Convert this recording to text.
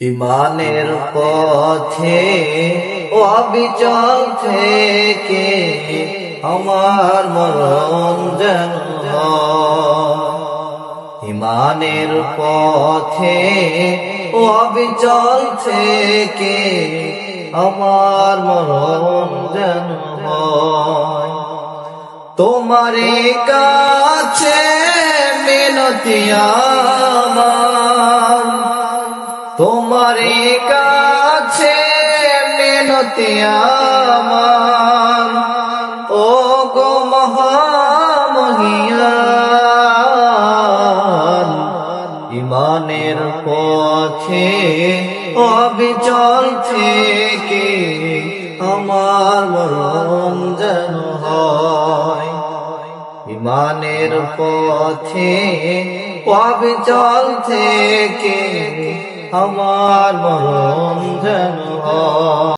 ইমানের পথে অবিচল থেকে আমার মরণ যেন হয়। ইমানের পথে অবিচল থেকে আমার মরণ যেন হয়। তোমারে কাছে মিনতি আমার, তোমারে কাছে মিনতি আমার, ও গো মহামহিয়ান। ইমানের পথে অবিচল থেকে আমার মরণ যেন হয়। ইমানের পথে অবিচল থেকে আমার মরণ যেন হয়।